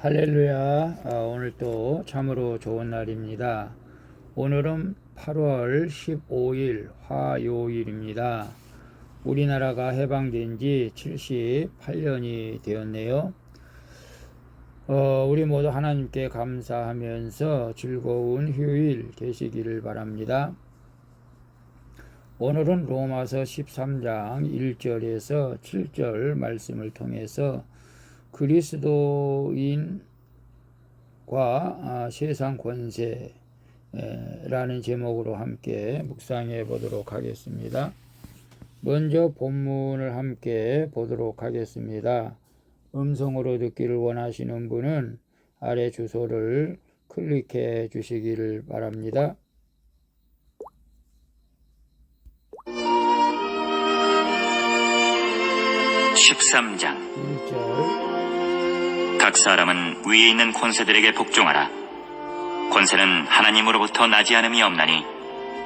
할렐루야. 오늘 또 참으로 좋은 날입니다. 오늘은 8월 15일 화요일입니다. 우리나라가 해방된 지 78년이 되었네요. 우리 모두 하나님께 감사하면서 즐거운 휴일 되시기를 바랍니다. 오늘은 로마서 13장 1절에서 7절 말씀을 통해서 그리스도인과 세상 권세라는 제목으로 함께 묵상해 보도록 하겠습니다. 먼저 본문을 함께 보도록 하겠습니다. 음성으로 듣기를 원하시는 분은 아래 주소를 클릭해 주시기를 바랍니다. 13장 1절 각 사람은 위에 있는 권세들에게 복종하라. 권세는 하나님으로부터 나지 않음이 없나니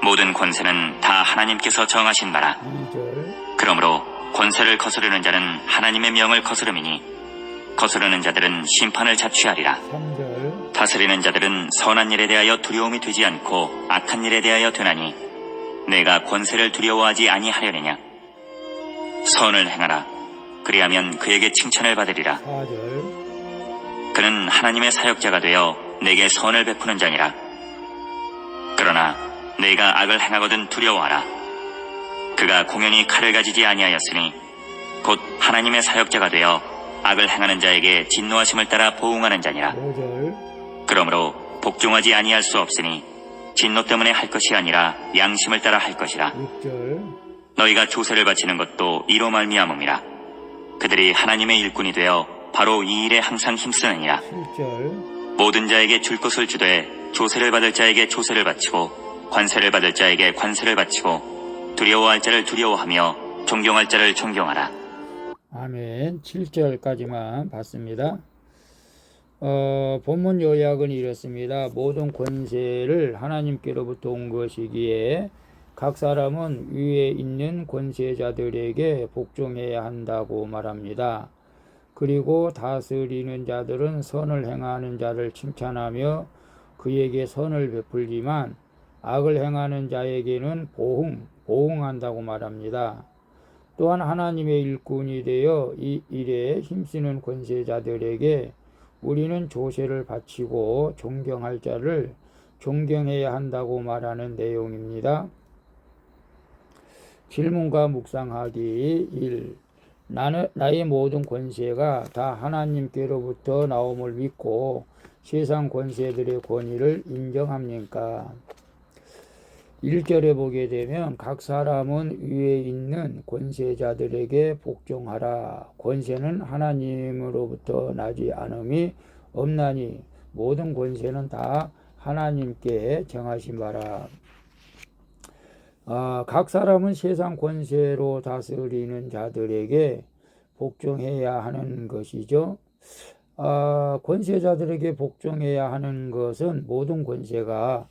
모든 권세는 다 하나님께서 정하신 바라. 2절 그러므로 권세를 거스르는 자는 하나님의 명을 거스름이니 거스르는 자들은 심판을 자취하리라. 3절 다스리는 자들은 선한 일에 대하여 두려움이 되지 않고 악한 일에 대하여 되나니 내가 권세를 두려워하지 아니하려느냐. 선을 행하라. 그리하면 그에게 칭찬을 받으리라. 4절 그는 하나님의 사역자가 되어 내게 선을 베푸는 자니라. 그러나 내가 악을 행하거든 두려워하라. 그가 공연히 칼을 가지지 아니하였으니 곧 하나님의 사역자가 되어 악을 행하는 자에게 진노하심을 따라 보응하는 자니라. 5절 그러므로 복종하지 아니할 수 없으니 진노 때문에 할 것이 아니라 양심을 따라 할 것이라. 6절 너희가 조세를 바치는 것도 이로 말미암음이라. 그들이 하나님의 일꾼이 되어 바로 이 일에 항상 힘쓰느니라. 7절 모든 자에게 줄 것을 주되 조세를 받을 자에게 조세를 바치고 관세를 받을 자에게 관세를 바치고 두려워할 자를 두려워하며 존경할 자를 존경하라. 아멘. 7절까지만 봤습니다. 본문 요약은 이렇습니다. 모든 권세를 하나님께로부터 온 것이기에 각 사람은 위에 있는 권세자들에게 복종해야 한다고 말합니다. 그리고 다스리는 자들은 선을 행하는 자를 칭찬하며 그에게 선을 베풀지만 악을 행하는 자에게는 보응한다고 말합니다. 또한 하나님의 일꾼이 되어 이 일에 힘쓰는 권세자들에게 우리는 조세를 바치고 존경할 자를 존경해야 한다고 말하는 내용입니다. 질문과 묵상하기 1. 나의 모든 권세가 다 하나님께로부터 나옴을 믿고 세상 권세들의 권위를 인정합니까? 1절에 보게 되면 각 사람은 위에 있는 권세자들에게 복종하라. 권세는 하나님으로부터 나지 않음이 없나니 모든 권세는 다 하나님께 정하신 바라. 각 사람은 세상 권세로 다스리는 자들에게 복종해야 하는 것이죠. 권세자들에게 복종해야 하는 것은 모든 권세가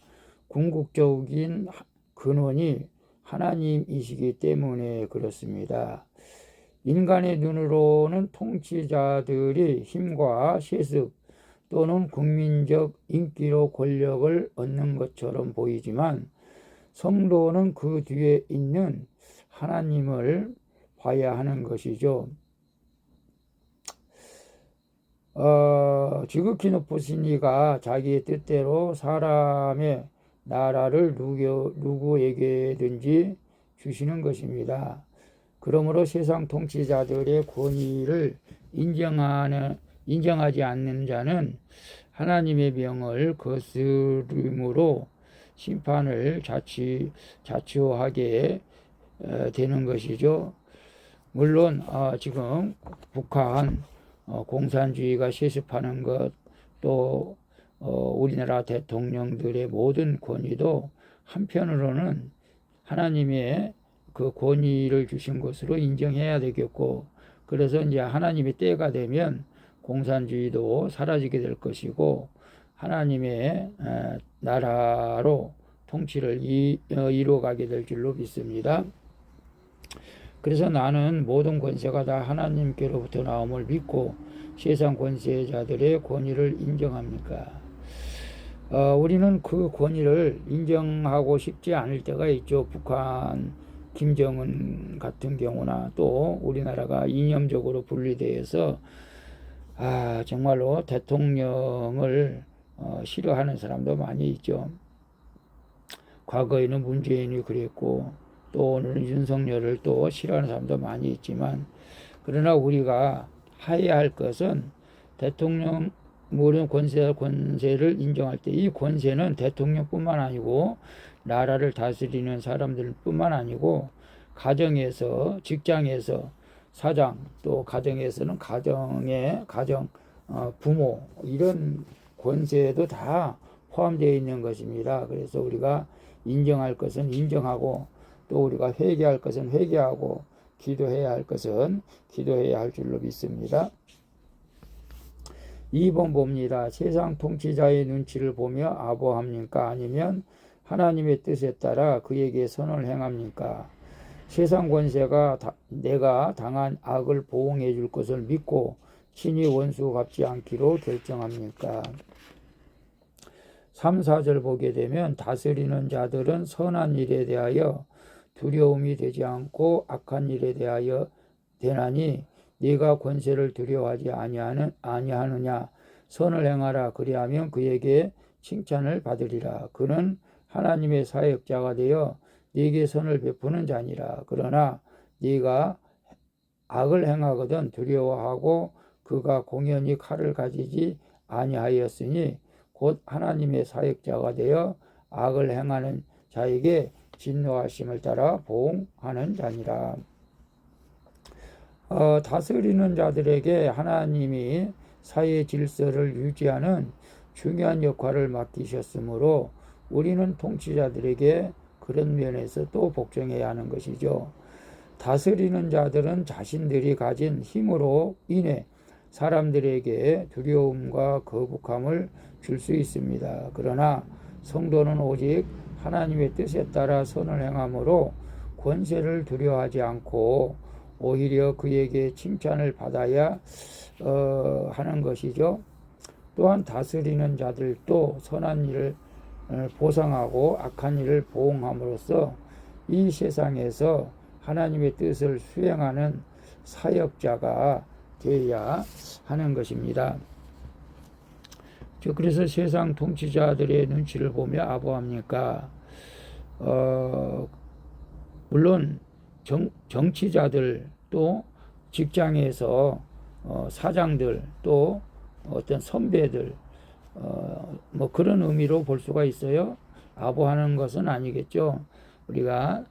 궁극적인 근원이 하나님이시기 때문에 그렇습니다. 인간의 눈으로는 통치자들이 힘과 세습 또는 국민적 인기로 권력을 얻는 것처럼 보이지만 성도는 그 뒤에 있는 하나님을 봐야 하는 것이죠. 지극히 높으신 이가 자기의 뜻대로 사람의 나라를 누구에게든지 주시는 것입니다. 그러므로 세상 통치자들의 권위를 인정하지 않는 자는 하나님의 명을 거스름으로 심판을 자초하게 되는 것이죠. 물론 지금 북한 공산주의가 세습하는 것, 또 우리나라 대통령들의 모든 권위도 한편으로는 하나님의 그 권위를 주신 것으로 인정해야 되겠고, 그래서 이제 하나님의 때가 되면 공산주의도 사라지게 될 것이고 하나님의 나라로 통치를 이루어가게 될 줄로 믿습니다. 그래서 나는 모든 권세가 다 하나님께로부터 나옴을 믿고 세상 권세자들의 권위를 인정합니까? 우리는 그 권위를 인정하고 싶지 않을 때가 있죠. 북한 김정은 같은 경우나 또 우리나라가 이념적으로 분리되어서 정말로 대통령을 싫어하는 사람도 많이 있죠. 과거에는 문재인이 그랬고 또 오늘은 윤석열을 또 싫어하는 사람도 많이 있지만, 그러나 우리가 해야 할 것은 대통령 모든 권세를 인정할 때 이 권세는 대통령뿐만 아니고 나라를 다스리는 사람들뿐만 아니고 가정에서, 직장에서 사장, 또 가정에서는 가정 부모, 이런 권세도 다 포함되어 있는 것입니다. 그래서 우리가 인정할 것은 인정하고 또 우리가 회개할 것은 회개하고 기도해야 할 것은 기도해야 할 줄로 믿습니다. 2번 봅니다. 세상 통치자의 눈치를 보며 아부합니까? 아니면 하나님의 뜻에 따라 그에게 선을 행합니까? 세상 권세가 내가 당한 악을 보응해 줄 것을 믿고 친히 원수 갚지 않기로 결정합니까? 3, 4절 보게 되면 다스리는 자들은 선한 일에 대하여 두려움이 되지 않고 악한 일에 대하여 되나니 네가 권세를 두려워하지 아니하느냐? 선을 행하라. 그리하면 그에게 칭찬을 받으리라. 그는 하나님의 사역자가 되어 네게 선을 베푸는 자니라. 그러나 네가 악을 행하거든 두려워하고 그가 공연히 칼을 가지지 아니하였으니 곧 하나님의 사역자가 되어 악을 행하는 자에게 진노하심을 따라 보응하는 자니라. 다스리는 자들에게 하나님이 사회 질서를 유지하는 중요한 역할을 맡기셨으므로 우리는 통치자들에게 그런 면에서 또 복종해야 하는 것이죠. 다스리는 자들은 자신들이 가진 힘으로 인해 사람들에게 두려움과 거북함을 줄 수 있습니다. 그러나 성도는 오직 하나님의 뜻에 따라 선을 행함으로 권세를 두려워하지 않고 오히려 그에게 칭찬을 받아야 하는 것이죠. 또한 다스리는 자들도 선한 일을 보상하고 악한 일을 보응함으로써 이 세상에서 하나님의 뜻을 수행하는 사역자가 되어야 하는 것입니다. 그래서 세상 통치자들의 눈치를 보며 아부합니까? 물론 정치자들 또 직장에서 사장들 또 어떤 선배들 뭐 그런 의미로 볼 수가 있어요. 아부하는 것은 아니겠죠. 우리가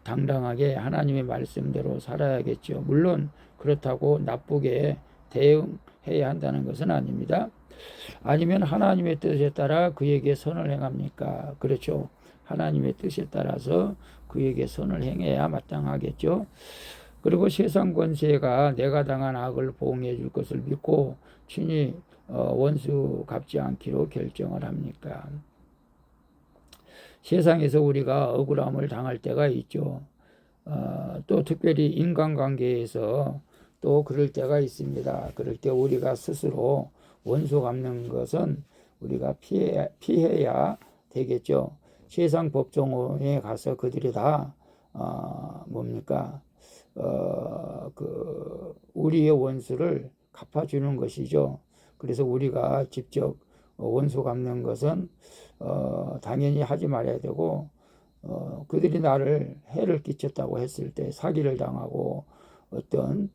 당당하게 하나님의 말씀대로 살아야겠죠. 물론 그렇다고 나쁘게 대응해야 한다는 것은 아닙니다. 아니면 하나님의 뜻에 따라 그에게 선을 행합니까? 그렇죠. 하나님의 뜻에 따라서 그에게 선을 행해야 마땅하겠죠. 그리고 세상 권세가 내가 당한 악을 보응해 줄 것을 믿고 친히 원수 갚지 않기로 결정을 합니까? 세상에서 우리가 억울함을 당할 때가 있죠. 또 특별히 인간관계에서 또 그럴 때가 있습니다. 그럴 때 우리가 스스로 원수 갚는 것은 우리가 피해야 되겠죠. 세상 법정에 가서 그들이 다 우리의 원수를 갚아주는 것이죠. 그래서 우리가 직접 원수 갚는 것은 당연히 하지 말아야 되고, 그들이 나를 해를 끼쳤다고 했을 때 사기를 당하고 어떤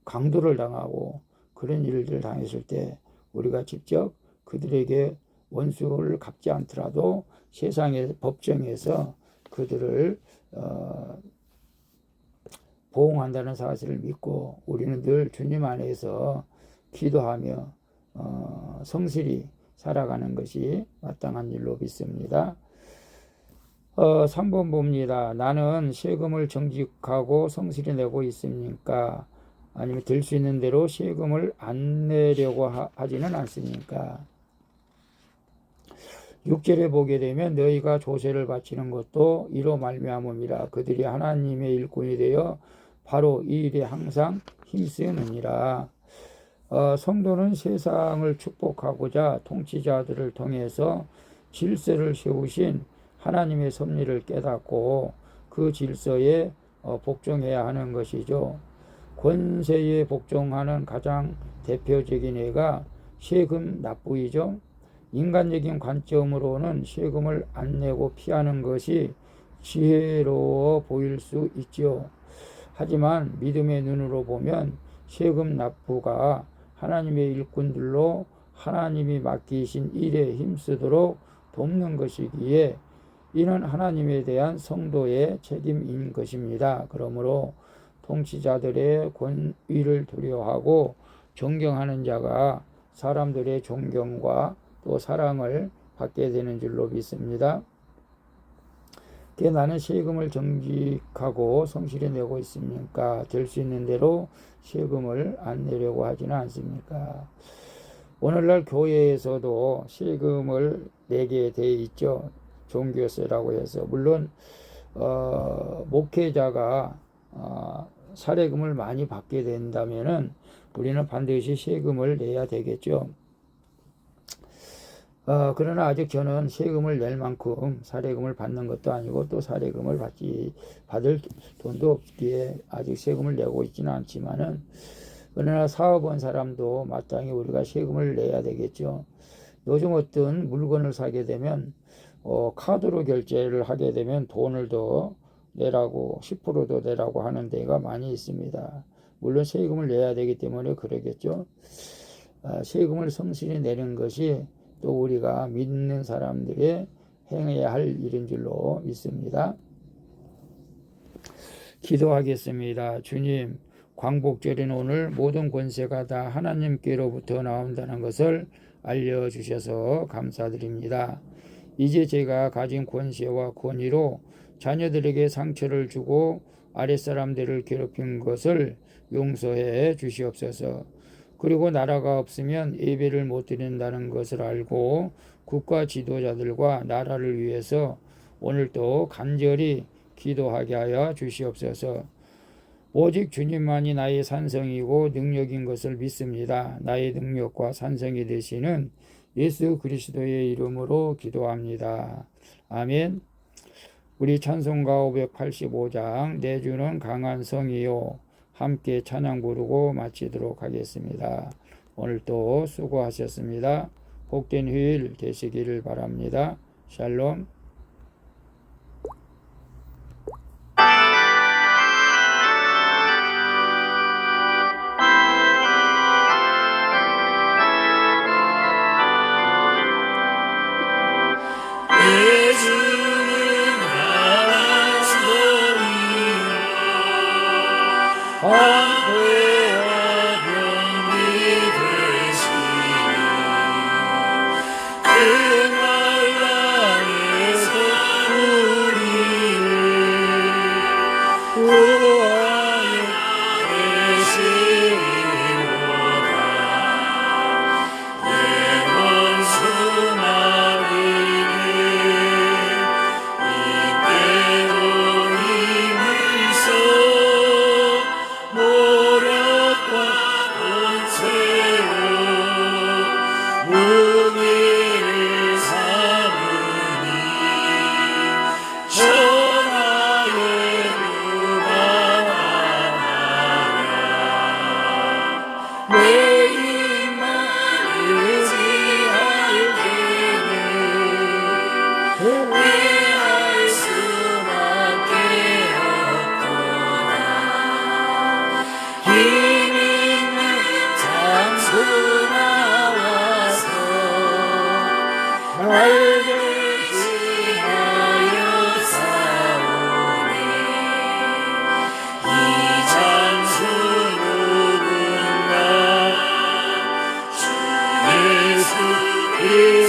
강도를 당하고 그런 일들을 당했을 때 우리가 직접 그들에게 원수를 갚지 않더라도 세상의 법정에서 그들을 보응한다는 사실을 믿고 우리는 늘 주님 안에서 기도하며 성실히 살아가는 것이 마땅한 일로 믿습니다. 3번 봅니다. 나는 세금을 정직하고 성실히 내고 있습니까? 아니면 들 수 있는 대로 세금을 안 내려고 하지는 않습니까? 6절에 보게 되면 너희가 조세를 바치는 것도 이로 말미암음이라. 그들이 하나님의 일꾼이 되어 바로 이 일에 항상 힘쓰느니라. 성도는 세상을 축복하고자 통치자들을 통해서 질서를 세우신 하나님의 섭리를 깨닫고 그 질서에 복종해야 하는 것이죠. 권세에 복종하는 가장 대표적인 예가 세금 납부이죠. 인간적인 관점으로는 세금을 안 내고 피하는 것이 지혜로워 보일 수 있죠. 하지만 믿음의 눈으로 보면 세금 납부가 하나님의 일꾼들로 하나님이 맡기신 일에 힘쓰도록 돕는 것이기에 이는 하나님에 대한 성도의 책임인 것입니다. 그러므로 통치자들의 권위를 두려워하고 존경하는 자가 사람들의 존경과 또 사랑을 받게 되는 줄로 믿습니다. 나는 세금을 정직하고 성실히 내고 있습니까? 될 수 있는 대로 세금을 안 내려고 하지는 않습니까? 오늘날 교회에서도 세금을 내게 돼 있죠. 종교세라고 해서. 물론 목회자가 사례금을 많이 받게 된다면은 우리는 반드시 세금을 내야 되겠죠. 그러나 아직 저는 세금을 낼 만큼 사례금을 받는 것도 아니고 또 사례금을 받을 돈도 없기에 아직 세금을 내고 있지는 않지만은, 그러나 사업한 사람도 마땅히 우리가 세금을 내야 되겠죠. 요즘 어떤 물건을 사게 되면 카드로 결제를 하게 되면 돈을 더 내라고 10%도 내라고 하는 데가 많이 있습니다. 물론 세금을 내야 되기 때문에 그러겠죠. 세금을 성실히 내는 것이 또 우리가 믿는 사람들의 행해야 할 일인 줄로 믿습니다. 기도하겠습니다. 주님, 광복절인 오늘 모든 권세가 다 하나님께로부터 나온다는 것을 알려주셔서 감사드립니다. 이제 제가 가진 권세와 권위로 자녀들에게 상처를 주고 아랫사람들을 괴롭힌 것을 용서해 주시옵소서. 그리고 나라가 없으면 예배를 못 드린다는 것을 알고 국가 지도자들과 나라를 위해서 오늘도 간절히 기도하게 하여 주시옵소서. 오직 주님만이 나의 산성이고 능력인 것을 믿습니다. 나의 능력과 산성이 되시는 예수 그리스도의 이름으로 기도합니다. 아멘. 우리 찬송가 585장 내주는 강한 성이요, 함께 찬양 부르고 마치도록 하겠습니다. 오늘도 수고하셨습니다. 복된 휴일 되시기를 바랍니다. 샬롬.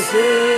예수